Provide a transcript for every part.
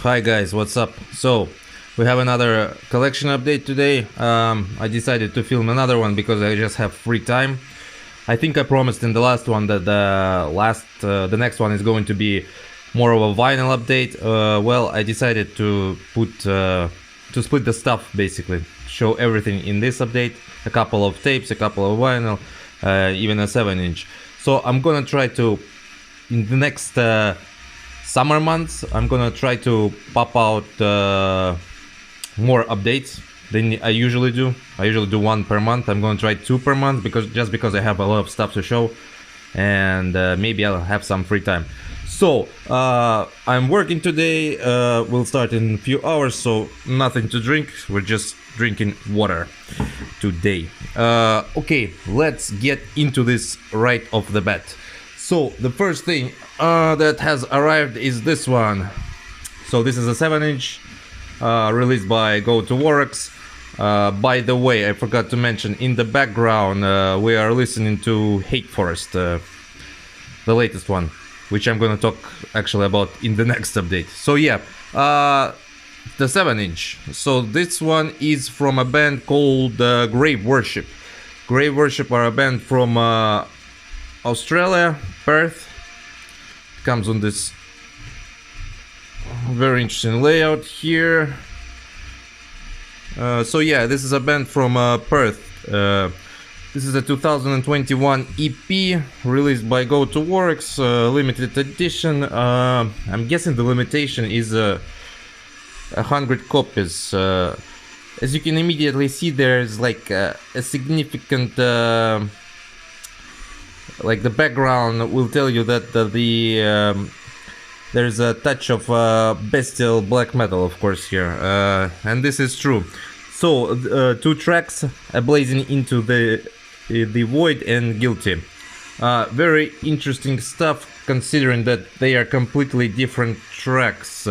Hi guys, what's up? So we have another collection update today. I decided to film another one because I just have free time. I think I promised in the last one that the next one is going to be more of a vinyl update. Well, I decided to split the stuff, basically show everything in this update. A couple of tapes, a couple of vinyl, even a 7-inch. So I'm gonna try to, in the next summer months, I'm gonna try to pop out more updates than I usually do. I usually do one per month. I'm gonna try 2 per month because I have a lot of stuff to show, and maybe I'll have some free time. So I'm working today. We'll start in a few hours, so nothing to drink. We're just drinking water today. Okay, let's get into this right off the bat. So the first thing that has arrived is this one. So this is a 7-inch released by Go to Works. By the way, I forgot to mention, in the background we are listening to Hate Forest, the latest one, which I'm gonna talk actually about in the next update. So yeah, the 7-inch. So this one is from a band called Grave Worship. Grave Worship are a band from Australia, Perth. Comes on this very interesting layout here. So yeah, this is a band from Perth. This is a 2021 EP released by Go to Works, limited edition. I'm guessing the limitation is 100 copies. As you can immediately see, there's like a significant like the background will tell you that there's a touch of bestial black metal, of course, here, and this is true. So 2 tracks, Blazing into the Void and Guilty. Very interesting stuff, considering that they are completely different tracks.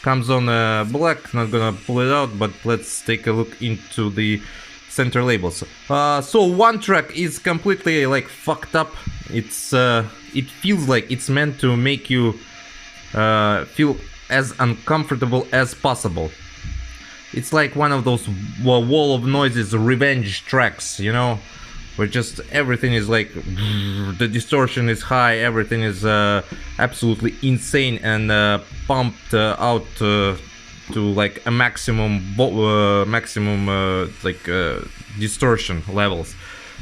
Comes on black, not gonna pull it out, but let's take a look into the center labels. So one track is completely like fucked up. It's it feels like it's meant to make you feel as uncomfortable as possible. It's like one of those wall of noises revenge tracks, you know, where just everything is like the distortion is high, everything is absolutely insane and pumped out to like a maximum distortion levels.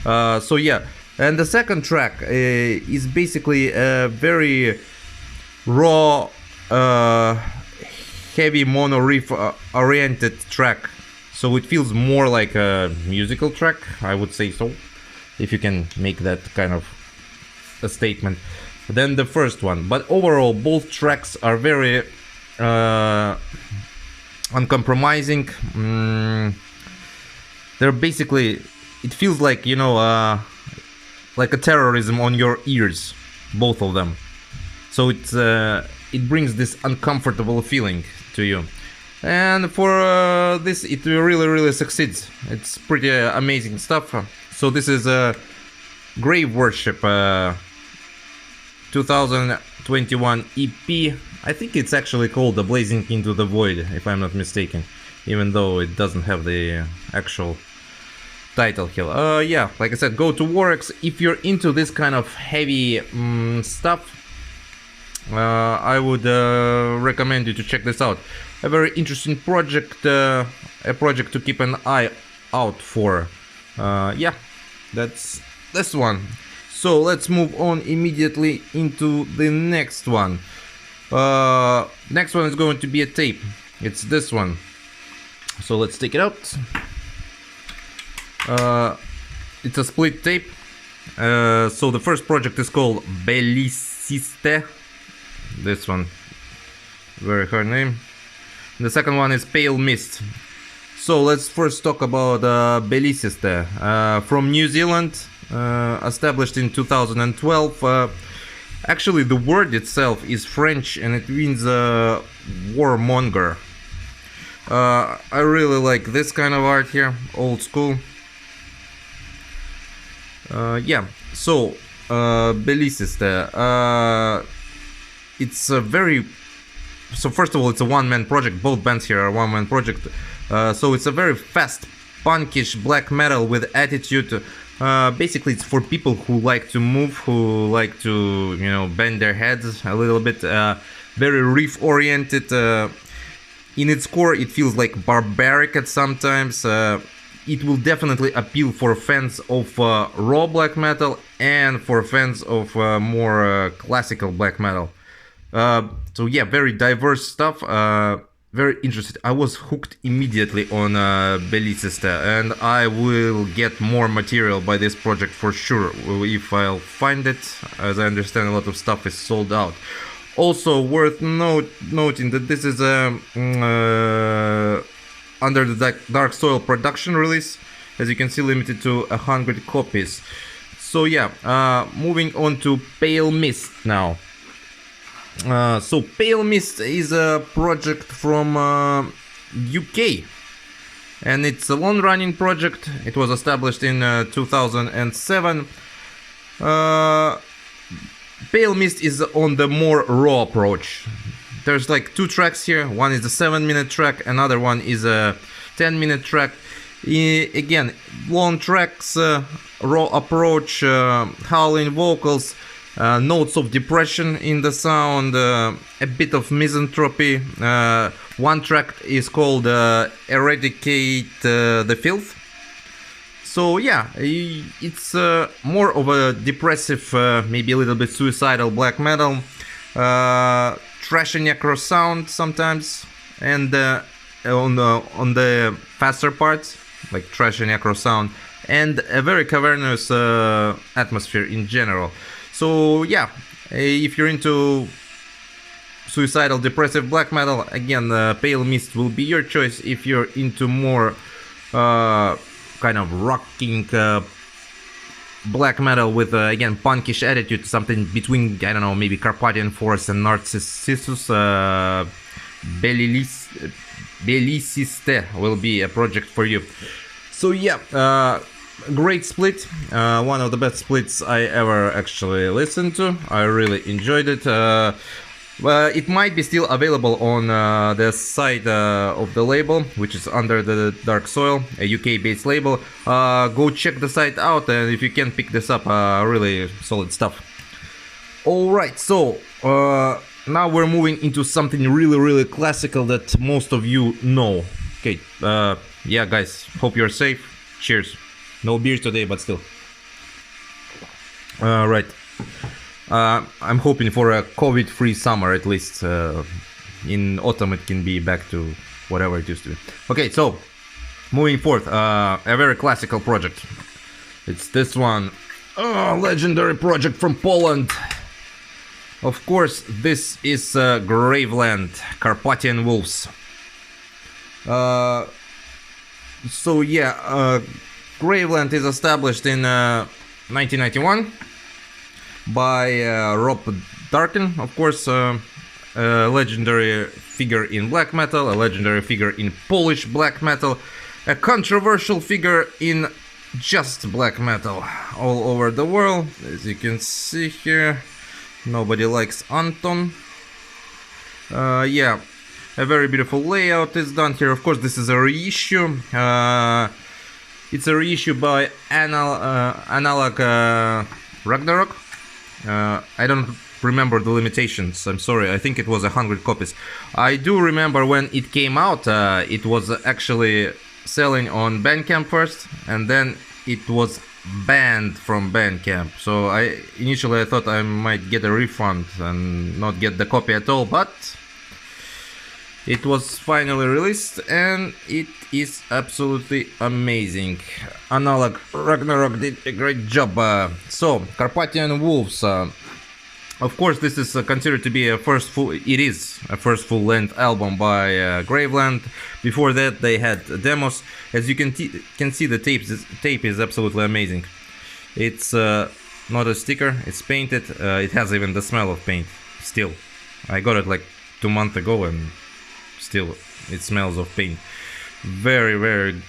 So yeah, and the second track is basically a very raw, heavy mono riff oriented track. So it feels more like a musical track, I would say so, if you can make that kind of a statement, than the first one. But overall, both tracks are very uncompromising. They're basically, it feels like, you know, like a terrorism on your ears, both of them. So it brings this uncomfortable feeling to you, and for this it really succeeds. It's pretty amazing stuff. So this is a Grave Worship 2021 EP. I think it's actually called The Blazing into the Void, if I'm not mistaken, even though it doesn't have the actual title here. Yeah, like I said, Go to Works. If you're into this kind of heavy stuff, I would recommend you to check this out. A very interesting project, a project to keep an eye out for. Yeah, that's this one. So let's move on immediately into the next one. Next one is going to be a tape. It's this one. So let's take it out. It's a split tape. So the first project is called Belliciste. This one, very hard name. The second one is Pale Mist. So let's first talk about Belliciste, from New Zealand, established in 2012. Actually, the word itself is French and it means warmonger. I really like this kind of art here, old school. Yeah, so Belliciste, it's a very so first of all, it's a one-man project. Both bands here are one-man project. So it's a very fast, punkish black metal with attitude. Basically, it's for people who like to move, who like to, you know, bend their heads a little bit. Very riff-oriented. In its core, it feels like barbaric at sometimes. It will definitely appeal for fans of raw black metal and for fans of more classical black metal. So yeah, very diverse stuff. Very interested. I was hooked immediately on Belliciste, and I will get more material by this project for sure if I'll find it. As I understand, a lot of stuff is sold out. Also worth noting that this is under the Dark Soil production release, as you can see, limited to 100 copies. So yeah, moving on to Pale Mist now. So Pale Mist is a project from UK, and it's a long-running project. It was established in 2007. Pale Mist is on the more raw approach. There's like 2 tracks here. One is a 7-minute track, another one is a 10-minute track. Again, long tracks, raw approach, howling vocals, notes of depression in the sound, a bit of misanthropy. One track is called Eradicate the Filth. So yeah, it's more of a depressive, maybe a little bit suicidal black metal, trashy necro sound sometimes, and on the faster parts, like trashy necro sound, and a very cavernous atmosphere in general. So yeah, if you're into suicidal depressive black metal, again, Pale Mist will be your choice. If you're into more kind of rocking black metal with again punkish attitude, something between, I don't know, maybe Carpathian Forest and Narcissus, Belliciste will be a project for you. So yeah, great split, one of the best splits I ever actually listened to. I really enjoyed it. It might be still available on the site of the label, which is under the Dark Soil, a UK-based label. Go check the site out, and if you can pick this up, really solid stuff. Alright, so now we're moving into something really classical that most of you know. Okay, yeah guys, hope you're safe. Cheers. No beers today, but still. Right. I'm hoping for a COVID-free summer at least. In autumn it can be back to whatever it used to be. Okay, so moving forth, a very classical project. It's this one, legendary project from Poland. Of course, this is Graveland, Carpathian Wolves. So yeah, Graveland is established in 1991. By Rob Darkin, of course, a legendary figure in black metal, a legendary figure in Polish black metal, a controversial figure in just black metal all over the world. As you can see here, nobody likes Anton. Yeah, a very beautiful layout is done here. Of course, this is a reissue. It's a reissue by Analog Ragnarok. I don't remember the limitations, I'm sorry, I think it was 100 copies. I do remember when it came out, it was actually selling on Bandcamp first, and then it was banned from Bandcamp. So initially I thought I might get a refund and not get the copy at all, but it was finally released and it is absolutely amazing. Analog Ragnarok did a great job. So, Carpathian Wolves. Of course, this is considered to be a first full-length album by Graveland. Before that, they had demos. As you can see, the tape is absolutely amazing. It's not a sticker; it's painted. It has even the smell of paint. Still, I got it like 2 months ago, and still, it smells of paint. Very,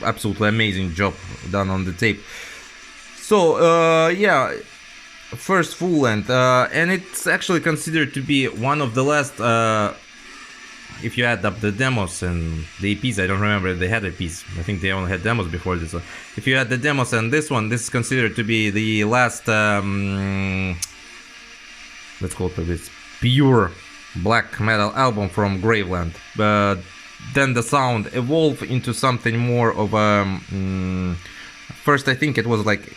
absolutely amazing job done on the tape. So, yeah. First full length, and it's actually considered to be one of the last if you add up the demos and the EPs, I don't remember if they had EPs. I think they only had demos before this one. If you add the demos and this one, this is considered to be the last, let's call it this, pure black metal album from Graveland. But then the sound evolved into something more of a... first I think it was like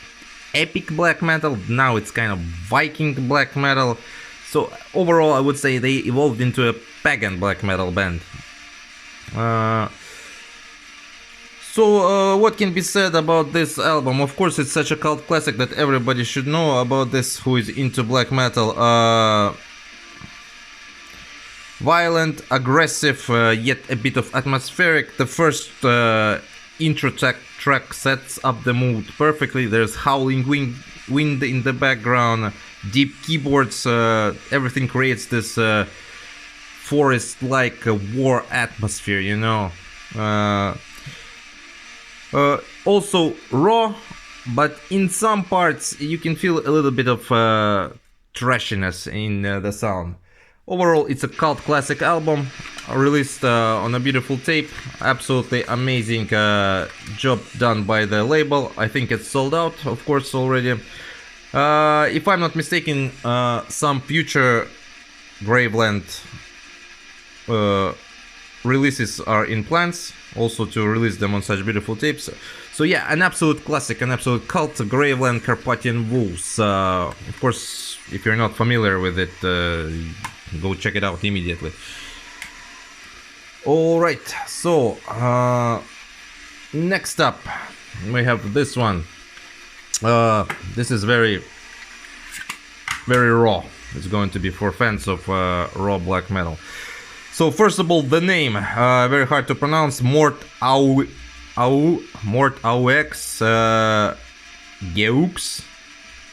epic black metal, now it's kind of Viking black metal. So overall I would say they evolved into a pagan black metal band. So what can be said about this album? Of course it's such a cult classic that everybody should know about this who is into black metal. Violent, aggressive, yet a bit of atmospheric. The first intro track sets up the mood perfectly. There's howling wind in the background, deep keyboards, everything creates this forest-like war atmosphere, you know. Also raw, but in some parts you can feel a little bit of trashiness in the sound. Overall, it's a cult classic album, released on a beautiful tape. Absolutely amazing job done by the label. I think it's sold out, of course, already. If I'm not mistaken, some future Graveland releases are in plans, also to release them on such beautiful tapes. So yeah, an absolute classic, an absolute cult, Graveland Carpathian Wolves. Of course, if you're not familiar with it, go check it out immediately. Alright, so next up we have this one. This is very raw. It's going to be for fans of raw black metal. So first of all, the name, very hard to pronounce. Mort Aux Gueux,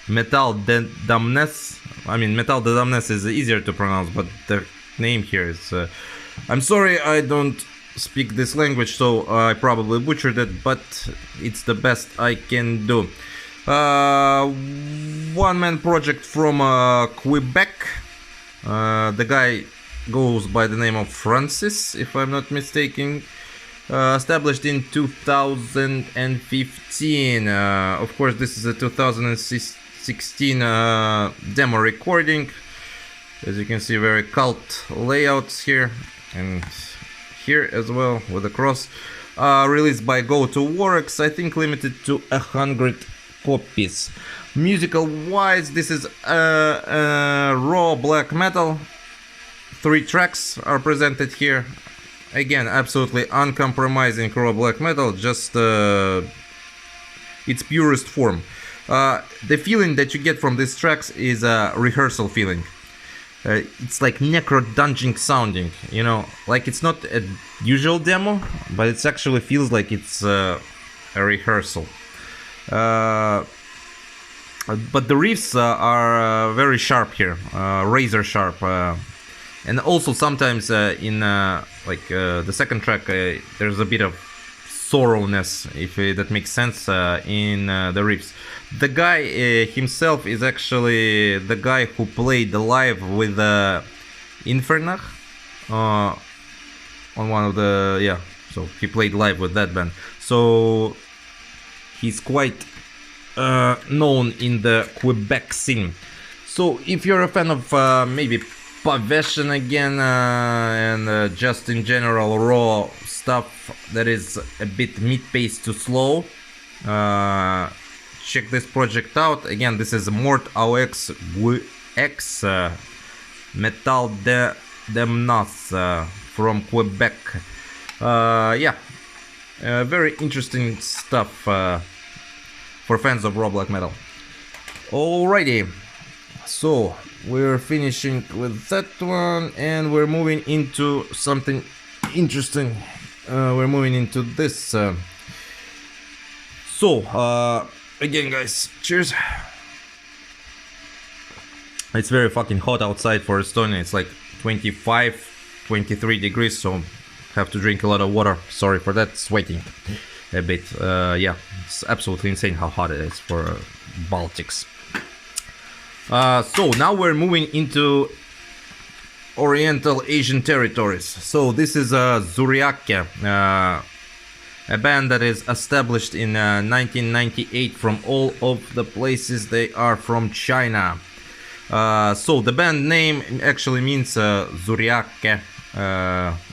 Metal de Damnes. I mean, Metal de Damnes is easier to pronounce, but the name here is... I'm sorry, I don't speak this language, so I probably butchered it, but it's the best I can do. One-man project from Quebec. The guy goes by the name of Francis, if I'm not mistaken. Established in 2015. Of course, this is a 2016 demo recording. As you can see, very cult layouts here and here as well with a cross. Released by Go to Works, I think limited to 100 copies. Musical wise, this is raw black metal. 3 tracks are presented here. Again, absolutely uncompromising raw black metal, just its purest form. The feeling that you get from these tracks is a rehearsal feeling. It's like necro dungeon sounding, you know, like it's not a usual demo, but it actually feels like it's a rehearsal. But the riffs are very sharp here, razor sharp. And also sometimes in the second track there's a bit of sorrowness, if that makes sense, in the riffs. The guy himself is actually the guy who played live with Infernach on one of the, so he played live with that band. So he's quite known in the Quebec scene. So if you're a fan of maybe Pavession again, and just in general raw stuff that is a bit mid-paced to slow, check this project out. Again, this is Mort Aux Gueux, Metal de Damnes from Quebec. Very interesting stuff for fans of raw black metal. Alrighty, so we're finishing with that one and we're moving into something interesting. We're moving into this. Again guys, cheers. It's very fucking hot outside for Estonia. It's like 25-23 degrees, so have to drink a lot of water. Sorry for that, sweating a bit. It's absolutely insane how hot it is for Baltics. So now we're moving into Oriental Asian territories. So this is Zuriaake, a band that is established in 1998 from all of the places. They are from China. So the band name actually means Zuriaake.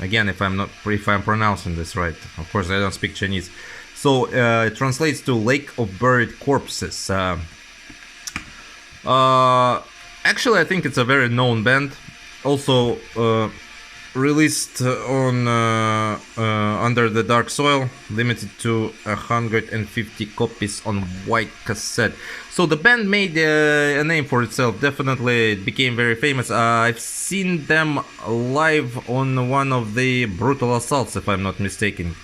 Again, if I'm pronouncing this right. Of course, I don't speak Chinese. So it translates to Lake of Buried Corpses. Actually, I think it's a very known band. Also released on Under the Dark Soil, limited to 150 copies on white cassette. So the band made a name for itself. Definitely, it became very famous. I've seen them live on one of the Brutal Assaults, if I'm not mistaken.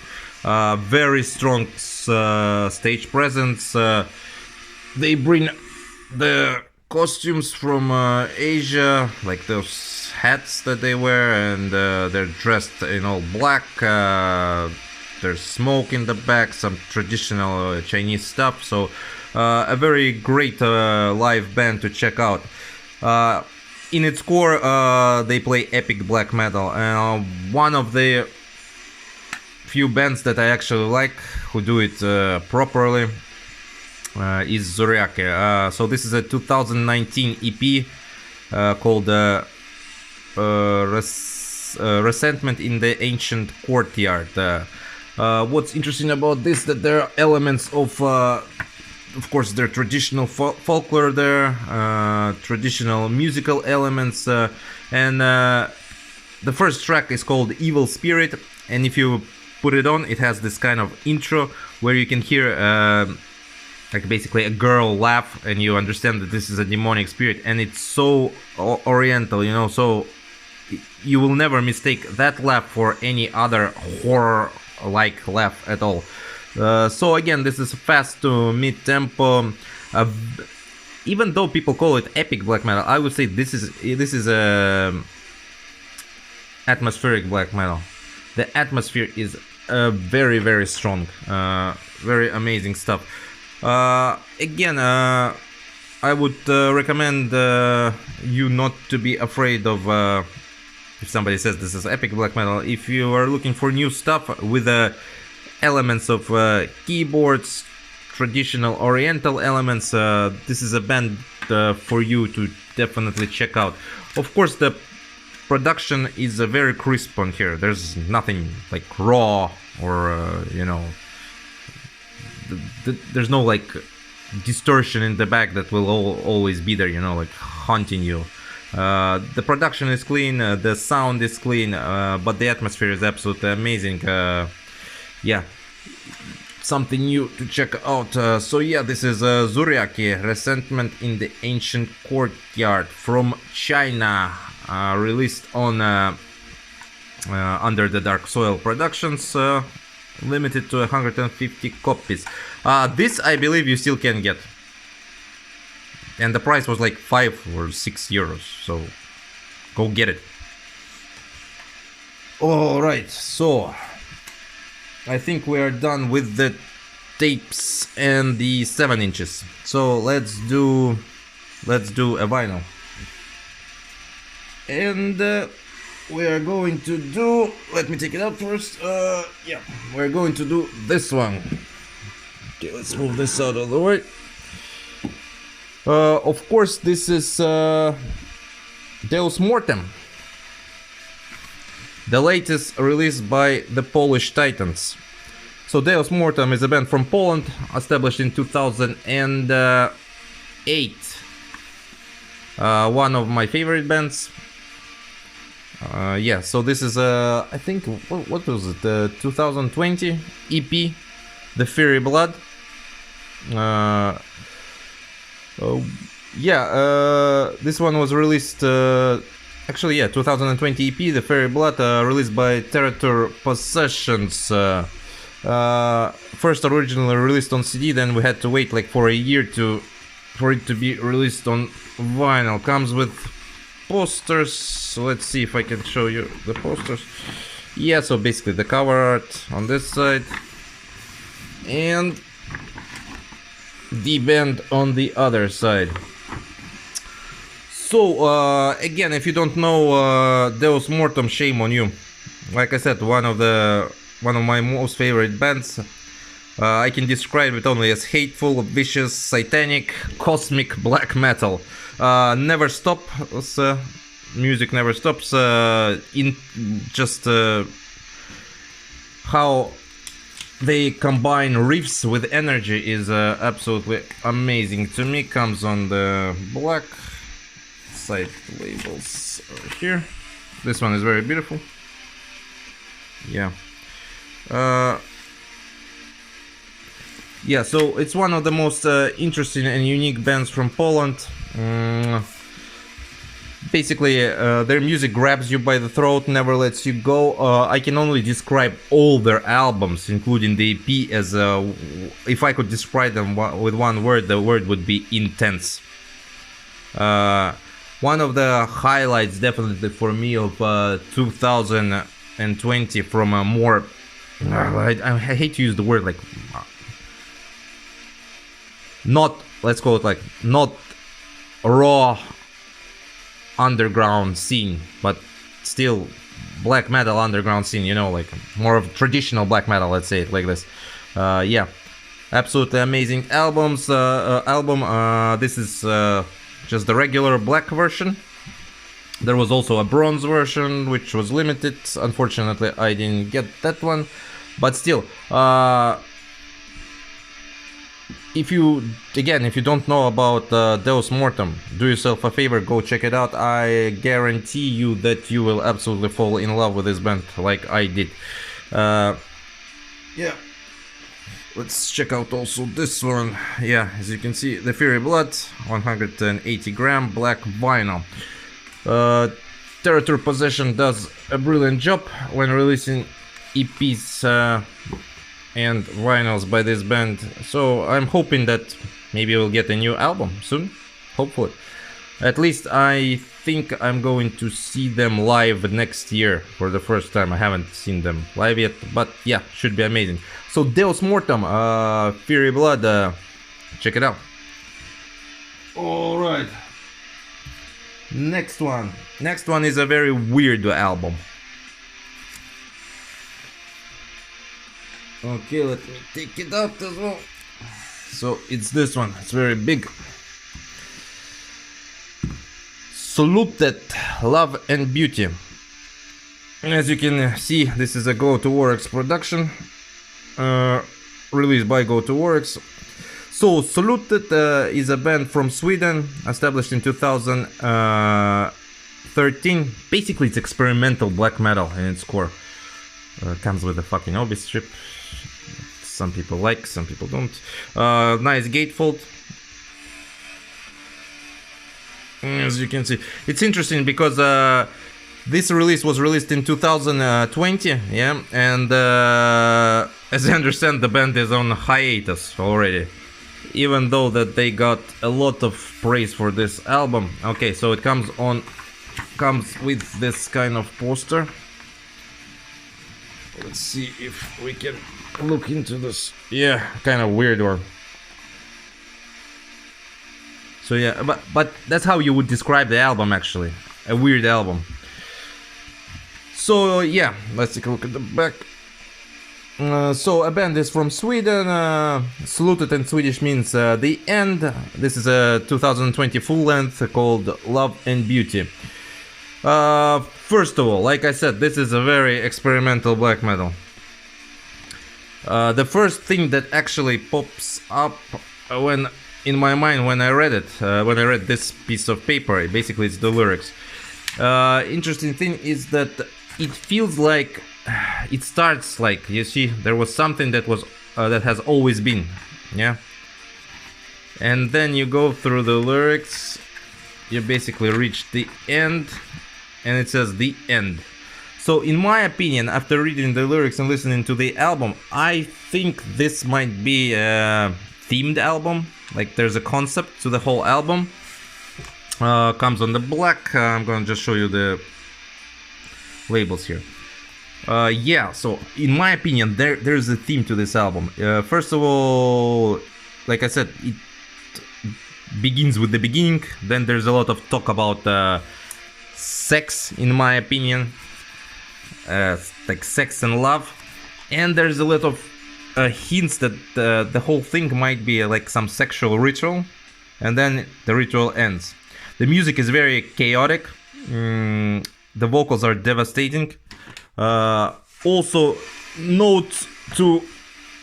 Very strong stage presence. They bring the costumes from Asia, like those hats that they wear, and they're dressed in all black. There's smoke in the back, some traditional Chinese stuff. So a very great live band to check out. In its core, they play epic black metal, and one of the few bands that I actually like who do it properly is Zuriaake. So this is a 2019 EP called Resentment in the Ancient Courtyard. What's interesting about this, that there are elements of course, their traditional folklore there, traditional musical elements, and the first track is called Evil Spirit, and if you put it on, it has this kind of intro where you can hear like basically a girl laugh, and you understand that this is a demonic spirit, and it's so oriental, you know, so you will never mistake that laugh for any other horror-like laugh at all. So again, this is fast to mid-tempo. Even though people call it epic black metal, I would say this is atmospheric black metal. The atmosphere is very, very strong, very amazing stuff. Again, I would recommend you not to be afraid of if somebody says this is epic black metal. If you are looking for new stuff with elements of keyboards, traditional oriental elements, this is a band for you to definitely check out. Of course, the production is very crisp on here. There's nothing like raw or you know, there's no like distortion in the back that will always be there, you know, like haunting you. The production is clean, the sound is clean, but the atmosphere is absolutely amazing. Yeah, something new to check out. So yeah, this is Zuriaake, Resentment in the Ancient Courtyard from China, released on Under the Dark Soil Productions, limited to 150 copies. This I believe you still can get, and the price was like 5 or 6 euros, so go get it. Alright, so I think we are done with the tapes and the 7 inches. So let's do a vinyl. And we are going to do, let me take it out first. Yeah, we're going to do this one. Okay, let's move this out of the way. Of course, this is Deus Mortem, the latest release by the Polish Titans. So Deus Mortem is a band from Poland, established in 2008. One of my favorite bands. Yeah, so this is I think, what was it, the 2020 EP, The Fiery Blood. This one was released, actually, yeah, 2020 EP, The Fiery Blood, released by Territor Possessions. First originally released on CD, then we had to wait like for a year for it to be released on vinyl. Comes with posters, so let's see if I can show you the posters. Yeah, so basically the cover art on this side and the band on the other side. So again, if you don't know Deus Mortem, shame on you. Like I said, one of my most favorite bands. I can describe it only as hateful, vicious, satanic, cosmic black metal. Never stops. Music never stops. In just how they combine riffs with energy is absolutely amazing. To me, comes on the black side labels over here. This one is very beautiful. Yeah. Yeah, so it's one of the most interesting and unique bands from Poland. Basically, their music grabs you by the throat, never lets you go. I can only describe all their albums, including the EP, as if I could describe them with one word, the word would be intense. One of the highlights, definitely for me, of 2020 from a more... I hate to use the word like... not, let's call it like, not raw underground scene, but still black metal underground scene, you know, like more of traditional black metal, let's say it like this. Yeah, absolutely amazing albums. This is just the regular black version. There was also a bronze version, which was limited. Unfortunately, I didn't get that one, but still, if you don't know about Deus Mortem, do yourself a favor, go check it out. I guarantee you that you will absolutely fall in love with this band like I did. Yeah, let's check out also this one. Yeah, as you can see, the Fury Blood, 180 gram black vinyl. Territory Possession does a brilliant job when releasing EPs and vinyls by this band, so I'm hoping that maybe we'll get a new album soon, hopefully. At least I think I'm going to see them live next year for the first time. I haven't seen them live yet, but yeah, should be amazing. So Deus Mortem, Fury Blood, check it out. Alright, next one is a very weird album. Okay, let me take it out as well. So it's this one, it's very big. Slutet, Love and Beauty. As you can see, this is a Go To Works production, released by Go To Works. So Slutet is a band from Sweden, established in 2013. Basically, it's experimental black metal in its core. Comes with a fucking obby strip. Some people like, some people don't. Nice gatefold. As you can see, it's interesting because this release was released in 2020, yeah, and as I understand, the band is on hiatus already, even though that they got a lot of praise for this album. Okay, so it comes with this kind of poster. Let's see if we can look into this. Yeah, kind of weird one. So yeah, but that's how you would describe the album, actually. A weird album. So yeah, let's take a look at the back. So a band is from Sweden. Slutet in Swedish means the end. This is a 2020 full length called Love and Beauty. First of all, like I said, this is a very experimental black metal. The first thing that actually pops up in my mind when I read it, when I read this piece of paper, basically it's the lyrics. Interesting thing is that it feels like it starts like, you see, there was something that has always been, yeah. And then you go through the lyrics, you basically reach the end, and it says the end. So in my opinion, after reading the lyrics and listening to the album, I think this might be a themed album. Like there's a concept to the whole album. Comes on the black. I'm gonna just show you the labels here. Yeah, so in my opinion, there's a theme to this album. First of all, like I said, begins with the beginning. Then there's a lot of talk about sex, in my opinion, like sex and love, and there's a lot of hints that the whole thing might be like some sexual ritual, and then the ritual ends. The music is very chaotic. The vocals are devastating. Also, note to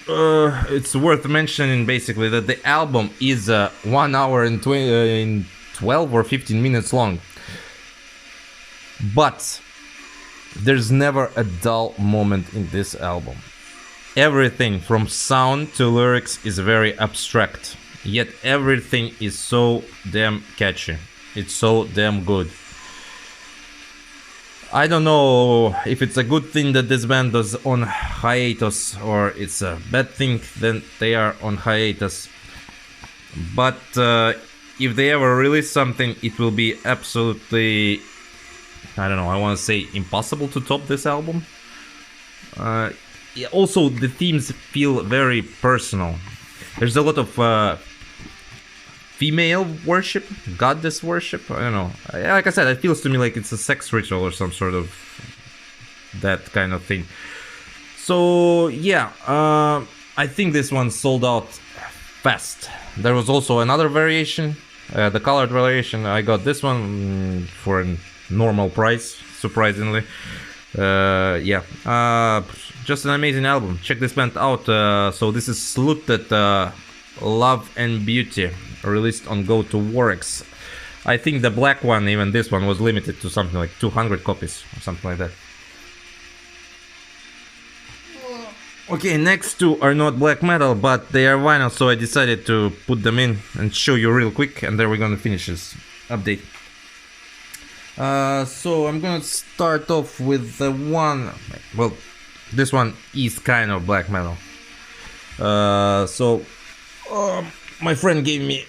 it's worth mentioning basically that the album is 1 hour and 12 or 15 minutes long. But there's never a dull moment in this album. Everything from sound to lyrics is very abstract, yet everything is so damn catchy. It's so damn good. I don't know if it's a good thing that this band is on hiatus or it's a bad thing that they are on hiatus. But if they ever release something, it will be absolutely, I don't know, I want to say impossible to top this album. Also, the themes feel very personal. There's a lot of female worship, goddess worship. I don't know. Like I said, it feels to me like it's a sex ritual or some sort of that kind of thing. So yeah, I think this one sold out fast. There was also another variation, the colored variation. I got this one for a normal price, surprisingly. Yeah, just an amazing album. Check this band out. So this is Slutet, Love and Beauty, released on Go to Warx. I think the black one, even this one, was limited to something like 200 copies or something like that. Okay, next two are not black metal, but they are vinyl, so I decided to put them in and show you real quick, and then we're gonna finish this update. So I'm gonna start off with the one, well, this one is kind of black metal. My friend gave me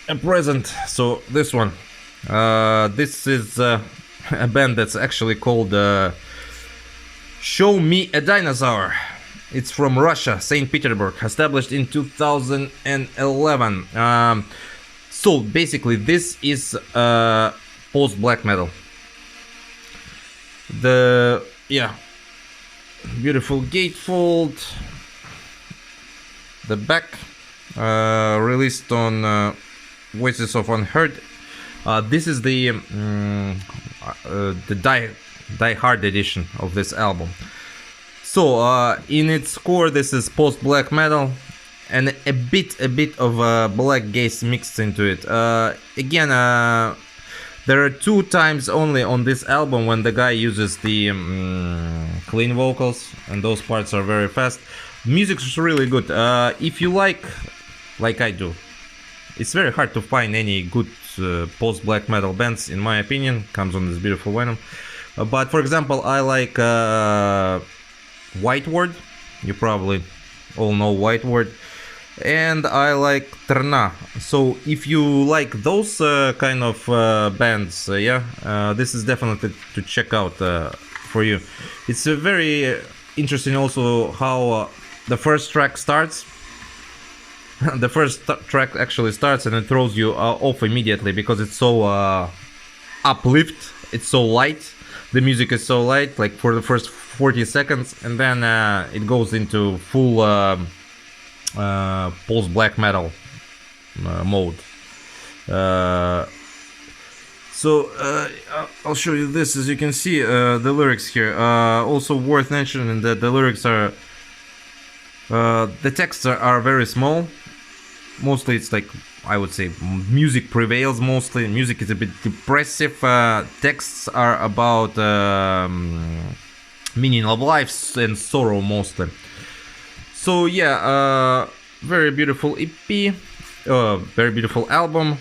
a present, so this one. This is a band that's actually called Me The Dinosaur. It's from Russia, St. Petersburg, established in 2011. So basically this is post-black metal. The, yeah, beautiful gatefold. The back, released on Voices of Unheard. This is the Die Hard edition of this album. So in its core, this is post-black metal and a bit of black gaze mixed into it. Again, there are 2 times only on this album when the guy uses the clean vocals, and those parts are very fast. Music's really good. If you like I do, it's very hard to find any good post-black metal bands, in my opinion. Comes on this beautiful vinyl. But for example, I like White Word. You probably all know White Word. And I like Trna. So if you like those kind of bands, this is definitely to check out for you. It's a very interesting also how the first track starts. The first track actually starts and it throws you off immediately because it's so uplift, it's so light. The music is so light, like for the first 40 seconds, and then it goes into full post-black metal mode. I'll show you this. As you can see, the lyrics here. Also worth mentioning that the lyrics are, the texts are very small. Mostly it's like, I would say, music prevails mostly. Music is a bit depressive. Texts are about meaning of life and sorrow mostly. So yeah, very beautiful EP, very beautiful album.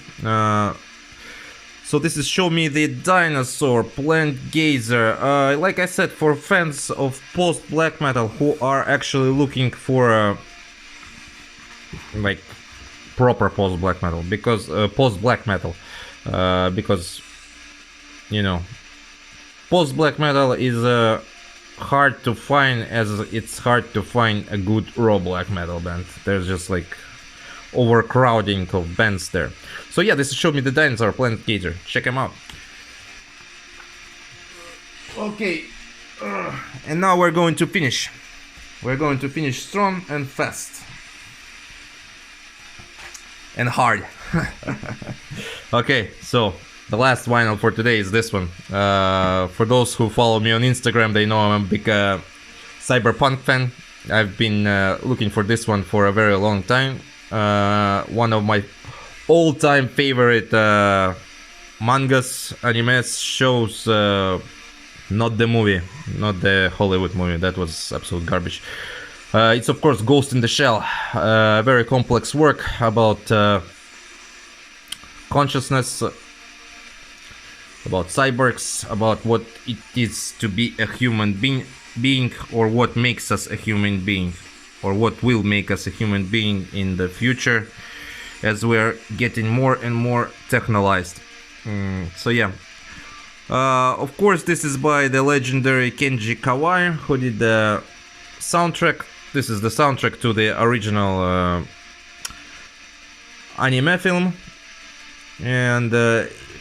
So this is Me The Dinosaur, Plant Gazer. Like I said, for fans of post-black metal who are actually looking for like proper post-black metal, because post-black metal, because you know, post-black metal is hard to find, as it's hard to find a good raw black metal band. There's just like overcrowding of bands there. So yeah, this is Show Me the Dinosaur, Planet Gazer. Check him out. Okay, and now we're going to finish. We're going to finish strong and fast. And hard. Okay, so the last vinyl for today is this one. For those who follow me on Instagram, they know I'm a big cyberpunk fan. I've been looking for this one for a very long time. One of my all-time favorite mangas, animes, shows. Not the movie, not the Hollywood movie. That was absolute garbage. It's of course Ghost in the Shell. Very complex work about consciousness, about cyborgs, about what it is to be a human being, or what makes us a human being, or what will make us a human being in the future, as we're getting more and more technologized. So yeah. Of course, this is by the legendary Kenji Kawai, who did the soundtrack. This is the soundtrack to the original anime film. And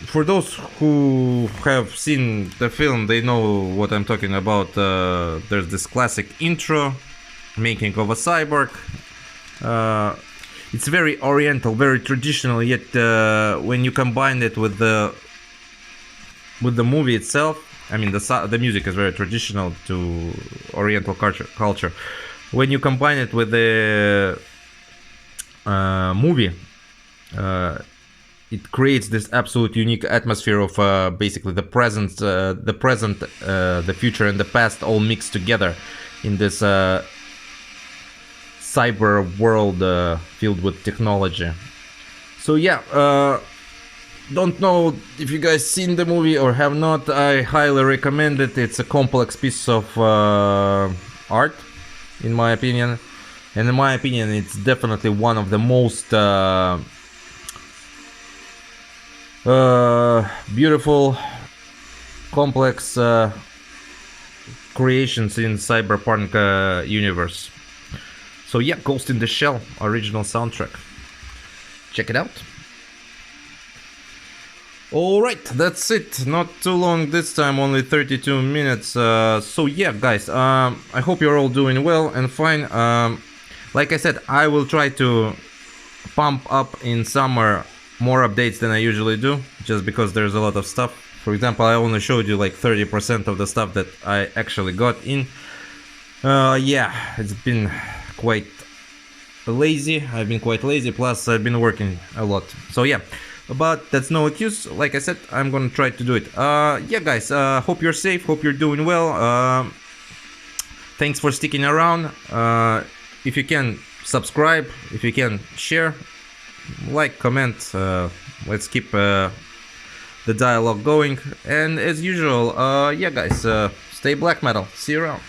for those who have seen the film, they know what I'm talking about. There's this classic intro, making of a cyborg. It's very oriental, very traditional, yet when you combine it with the movie itself, I mean the music is very traditional to Oriental culture. When you combine it with the movie, it creates this absolute unique atmosphere of basically the present, the future, and the past all mixed together in this cyber world filled with technology. So yeah. Don't know if you guys seen the movie or have not. I highly recommend it. It's a complex piece of art, in my opinion, and in my opinion it's definitely one of the most beautiful, complex creations in cyberpunk universe. So yeah, Ghost in the Shell original soundtrack. Check it out. Alright, that's it. Not too long this time, only 32 minutes. So yeah, guys, I hope you're all doing well and fine. Like I said, I will try to pump up in summer more updates than I usually do, just because there's a lot of stuff. For example, I only showed you like 30% of the stuff that I actually got in. Yeah, it's been quite lazy. I've been quite lazy, plus I've been working a lot. So yeah. But that's no excuse. Like I said, I'm gonna try to do it. Yeah, guys, hope you're safe, hope you're doing well. Thanks for sticking around. If you can, subscribe. If you can, share, like, comment. Let's keep the dialogue going. And as usual, yeah, guys, stay black metal. See you around.